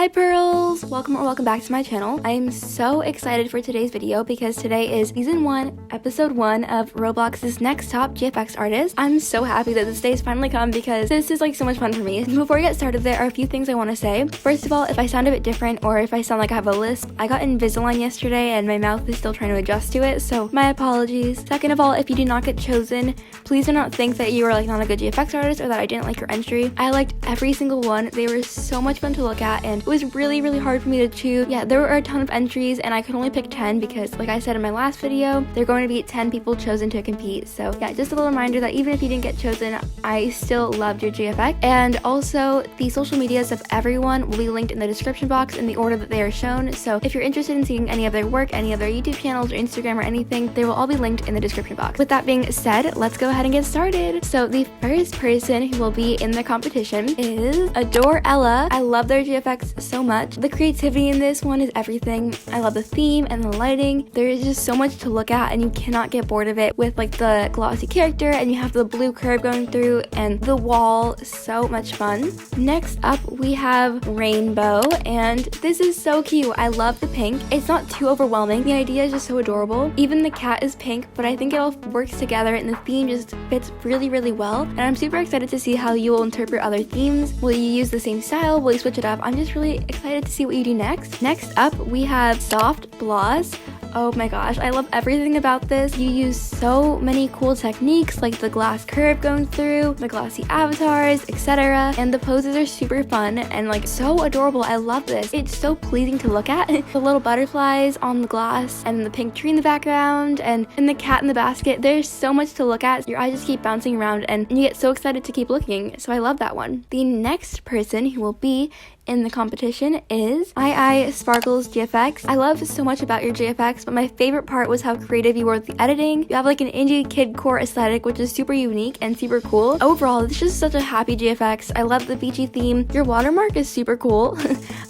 Hi pearls! Welcome back to my channel. I am so excited for today's video because today is season 1, episode 1 of Roblox's next top GFX artist. I'm so happy that this day has finally come because this is like so much fun for me. Before we get started, there are a few things I want to say. First of all, if I sound a bit different or if I sound like I have a lisp, I got Invisalign yesterday and my mouth is still trying to adjust to it, so my apologies. Second of all, if you did not get chosen, please do not think that you are like not a good GFX artist or that I didn't like your entry. I liked every single one. They were so much fun to look at and it was really hard for me to choose. Yeah, there were a ton of entries and I could only pick 10 because like I said in my last video, there are going to be 10 people chosen to compete. So yeah, just a little reminder that even if you didn't get chosen, I still loved your GFX. And also the social medias of everyone will be linked in the description box in the order that they are shown. So if you're interested in seeing any of their work, any of their YouTube channels or Instagram or anything, they will all be linked in the description box. With that being said, let's go ahead and get started. So the first person who will be in the competition is Adore Ella. I love their GFX so much. The creativity in this one is everything. I love the theme and the lighting. There is just so much to look at and you cannot get bored of it with like the glossy character and you have the blue curve going through and the wall. So much fun. Next up we have Rainbow and this is so cute. I love the pink. It's not too overwhelming. The idea is just so adorable. Even the cat is pink, but I think it all works together and the theme just fits really well. And I'm super excited to see how you will interpret other themes. Will you use the same style? Will you switch it up? I'm just really excited to see what you do next. Next up, we have Soft Gloss. Oh my gosh, I love everything about this. You use so many cool techniques like the glass curve going through, the glossy avatars, etc. And the poses are super fun and like so adorable. I love this. It's so pleasing to look at. The little butterflies on the glass and the pink tree in the background and the cat in the basket. There's so much to look at. Your eyes just keep bouncing around and you get so excited to keep looking. So I love that one. The next person who will be in the competition is II Sparkles GFX. I love so much about your GFX, but my favorite part was how creative you were with the editing. You have like an indie kid core aesthetic, which is super unique and super cool. Overall, this is just such a happy GFX. I love the beachy theme. Your watermark is super cool.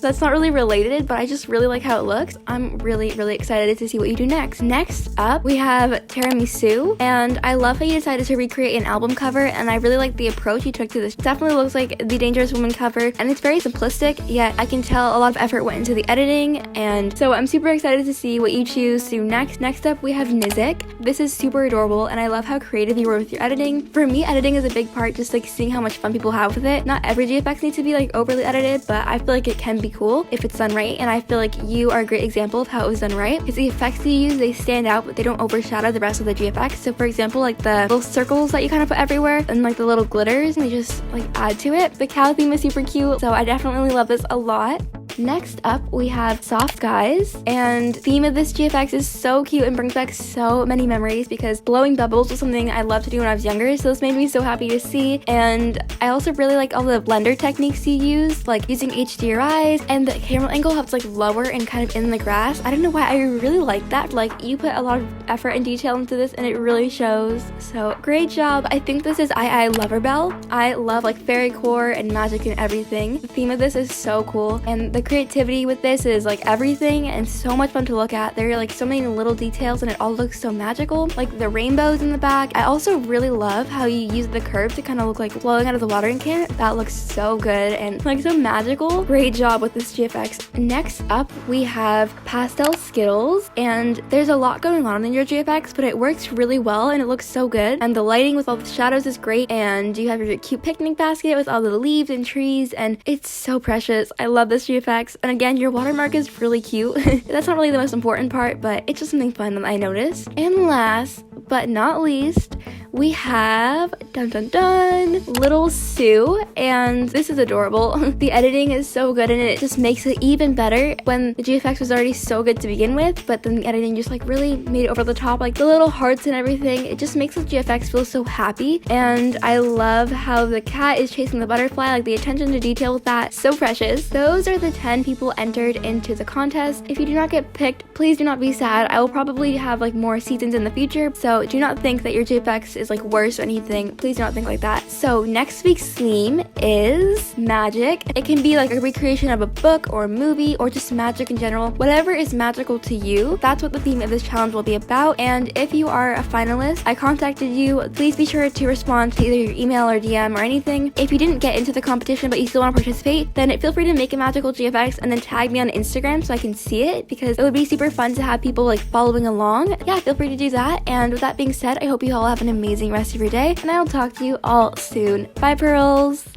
That's not really related, but I just really like how it looks. I'm really excited to see what you do next. Next up, we have Tiramisu, and I love how you decided to recreate an album cover, and I really like the approach you took to this. Definitely looks like the Dangerous Woman cover, and it's very simplistic, yet I can tell a lot of effort went into the editing, and so I'm super excited to see what you choose to do next. Next up, we have Nizik. This is super adorable, and I love how creative you were with your editing. For me, editing is a big part, just like seeing how much fun people have with it. Not every GFX needs to be like overly edited, but I feel like it can be cool if it's done right, and I feel like you are a great example of how it was done right, because the effects you use, they stand out, but they don't overshadow the rest of the GFX. So for example, like the little circles that you kind of put everywhere, and like the little glitters, they just like add to it. The cow theme is super cute, so I definitely love this a lot. Next up, we have Soft Guys, and the theme of this GFX is so cute and brings back so many memories because blowing bubbles was something I loved to do when I was younger, so this made me so happy to see. And I also really like all the blender techniques you use, like using HDRIs, and the camera angle helps like lower and kind of in the grass. I don't know why, I really like that. Like, you put a lot of effort and detail into this and it really shows, so great job. I think this is II Loverbell. I love like fairy core and magic and everything. The theme of this is so cool, and the creativity with this is like everything and so much fun to look at. There are like so many little details and it all looks so magical, like the rainbows in the back. I also really love how you use the curve to kind of look like flowing out of the watering can. That looks so good and like so magical. Great job with this GFX. Next up, we have Pastel Skittles, and there's a lot going on in your GFX, but it works really well and it looks so good. And the lighting with all the shadows is great, and you have your cute picnic basket with all the leaves and trees, and it's so precious. I love this GFX. And again, your watermark is really cute. That's not really the most important part, but it's just something fun that I noticed. And last but not least, we have Little Sue, and this is adorable. The editing is so good and it just makes it even better when the GFX was already so good to begin with, but then the editing just like really made it over the top, like the little hearts and everything. It just makes the GFX feel so happy, and I love how the cat is chasing the butterfly, like the attention to detail with that, so precious. Those are the 10 people entered into the contest. If you do not get picked, please do not be sad. I will probably have like more seasons in the future, so do not think that your GFX is like worse or anything. Please do not think like that. So next week's theme is magic. It can be like a recreation of a book or a movie or just magic in general. Whatever is magical to you, that's what the theme of this challenge will be about. And if you are a finalist, I contacted you, please be sure to respond to either your email or DM or anything. If you didn't get into the competition but you still want to participate, then feel free to make a magical GFX and then tag me on Instagram so I can see it, because it would be super fun to have people like following along. Yeah, feel free to do that. And with that being said, I hope you all have an amazing rest of your day, and I'll talk to you all soon. Bye, pearls!